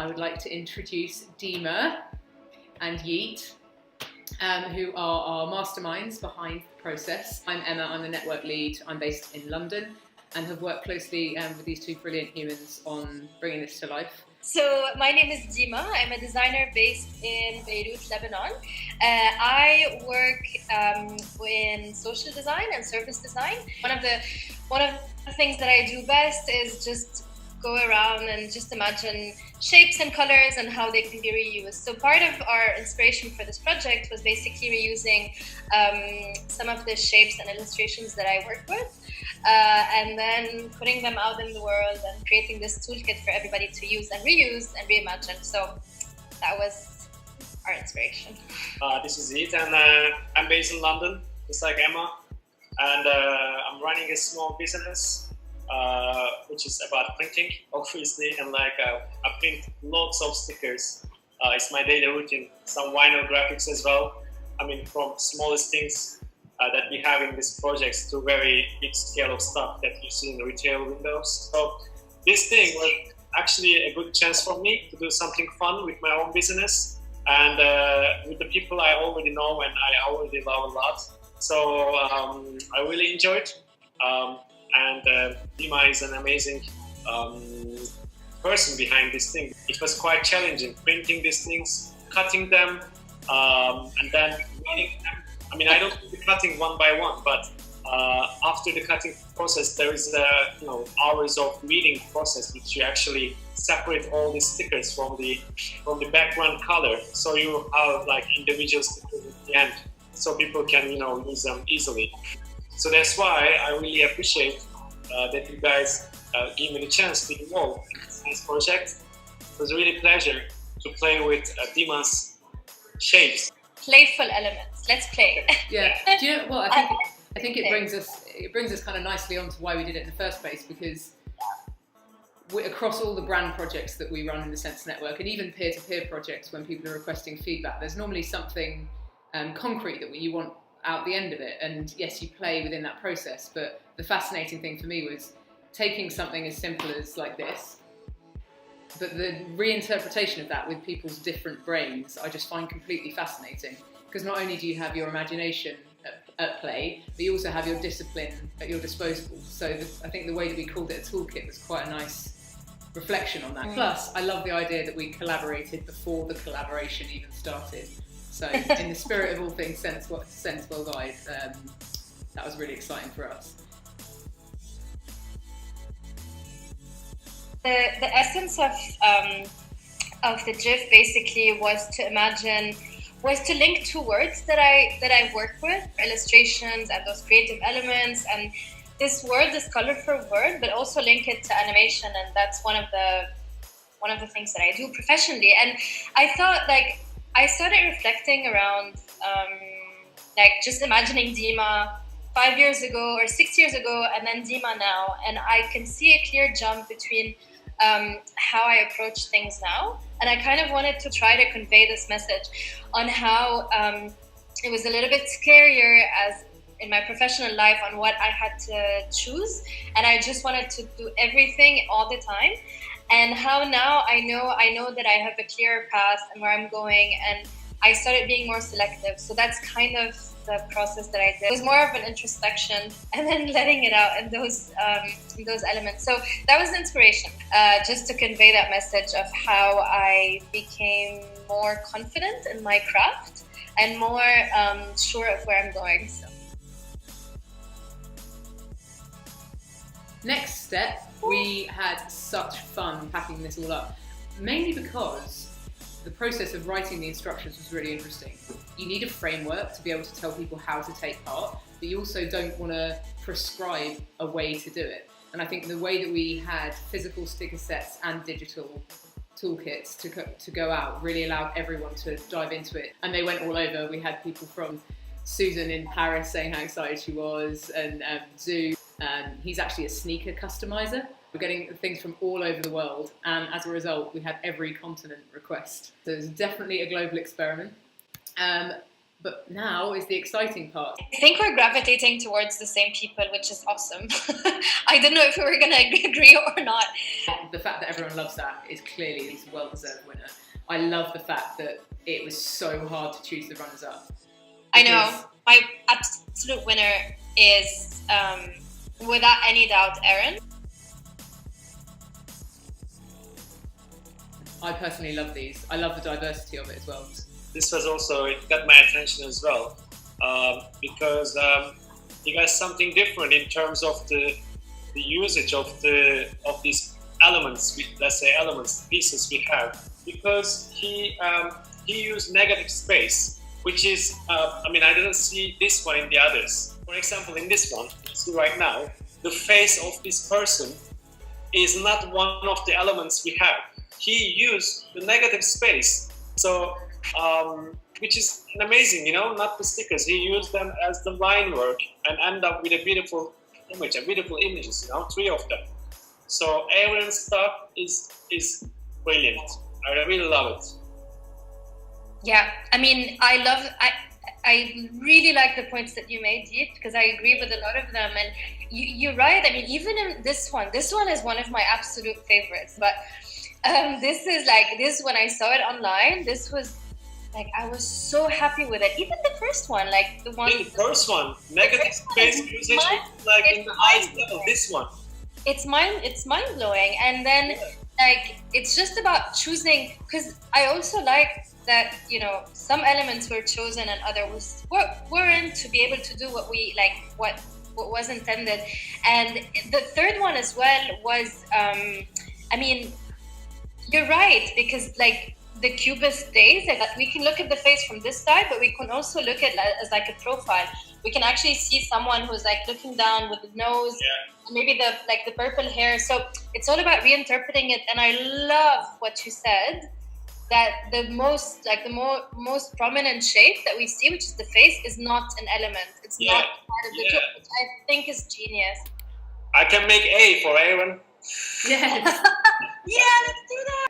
would like to introduce Dima and Yiğit, who are our masterminds behind the process. I'm Emma, I'm the network lead. I'm based in London and have worked closely with these two brilliant humans on bringing this to life. So my name is Dima. I'm a designer based in Beirut, Lebanon. I work in social design and service design. One of the things that I do best is just go around and just imagine shapes and colors and how they can be reused. So part of our inspiration for this project was basically reusing some of the shapes and illustrations that I work with, and then putting them out in the world and creating this toolkit for everybody to use and reuse and reimagine. So that was our inspiration. This is Yiğit, and I'm based in London, just like Emma, and I'm running a small business which is about printing, obviously, and I print lots of stickers. It's my daily routine. Some vinyl graphics as well. I mean, from smallest things that we have in these projects to very big scale of stuff that you see in the retail windows. So this thing was actually a good chance for me to do something fun with my own business and with the people I already know and I already love a lot. So I really enjoyed. And Dima is an amazing person behind this thing. It was quite challenging printing these things, cutting them, and then reading them. I mean, I don't do the cutting one by one, but after the cutting process, there is hours of reading process, which you actually separate all the stickers from the background color, so you have individual stickers at the end, so people can use them easily. So that's why I really appreciate that you guys give me the chance to involve in this project. It was really a pleasure to play with Dima's shapes. Playful elements. Let's play. Yeah. Do you know what? I think it brings us kind of nicely on to why we did it in the first place, because across all the brand projects that we run in the Sense Network, and even peer-to-peer projects, when people are requesting feedback, there's normally something concrete that you want out the end of it, and yes, you play within that process, but the fascinating thing for me was taking something as simple as like this, but the reinterpretation of that with people's different brains I just find completely fascinating, because not only do you have your imagination at play, but you also have your discipline at your disposal. So I think the way that we called it a toolkit was quite a nice reflection on that. Plus, I love the idea that we collaborated before the collaboration even started. So in the spirit of all things Sensible Guide, that was really exciting for us. The essence of the GIF basically was to link two words that I work with, illustrations and those creative elements, and this colorful word, but also link it to animation, and that's one of the things that I do professionally. And I thought I started reflecting around just imagining Dima 5 years ago or 6 years ago, and then Dima now, and I can see a clear jump between how I approach things now, and I kind of wanted to try to convey this message on how it was a little bit scarier as in my professional life on what I had to choose, and I just wanted to do everything all the time. And how now I know that I have a clearer path and where I'm going, and I started being more selective. So that's kind of the process that I did. It was more of an introspection and then letting it out in those elements. So that was the inspiration, just to convey that message of how I became more confident in my craft and more sure of where I'm going. So. Next step, we had such fun packing this all up, mainly because the process of writing the instructions was really interesting. You need a framework to be able to tell people how to take part, but you also don't want to prescribe a way to do it. And I think the way that we had physical sticker sets and digital toolkits to go out really allowed everyone to dive into it. And they went all over. We had people from Susan in Paris saying how excited she was, and Zoo. He's actually a sneaker customizer. We're getting things from all over the world, and as a result, we had every continent request. So it was definitely a global experiment. But now is the exciting part. I think we're gravitating towards the same people, which is awesome. I didn't know if we were going to agree or not. The fact that everyone loves that is clearly a well-deserved winner. I love the fact that it was so hard to choose the runners-up. I know. My absolute winner is, without any doubt, Erin. I personally love these. I love the diversity of it as well. This was also, it got my attention as well, because you got something different in terms of the usage of these elements, let's say elements, pieces we have, because he used negative space, which is, I didn't see this one in the others. For example, in this one, see right now, the face of this person is not one of the elements we have. He used the negative space, so which is amazing, not the stickers. He used them as the line work and end up with a beautiful image, beautiful images, 3 of them. So Aaron's stuff is brilliant. I really love it. Yeah, I really like the points that you made, Yiğit, because I agree with a lot of them. And you're right. Even in this one is one of my absolute favorites. But this when I saw it online, this was like, I was so happy with it. Even the first one, the first one, negative space usage, in the highest level. This one, it's mind blowing. And then it's just about choosing, because I also like that some elements were chosen and others weren't, to be able to do what we what was intended. And the third one as well was, you're right, because the cubist days, we can look at the face from this side, but we can also look at it as a profile. We can actually see someone who's looking down with the nose, maybe the purple hair. So it's all about reinterpreting it. And I love what you said, that the most prominent shape that we see, which is the face, is not an element. It's not part of the job, which I think is genius. I can make A for Aaron. Yes. Yeah, let's do that.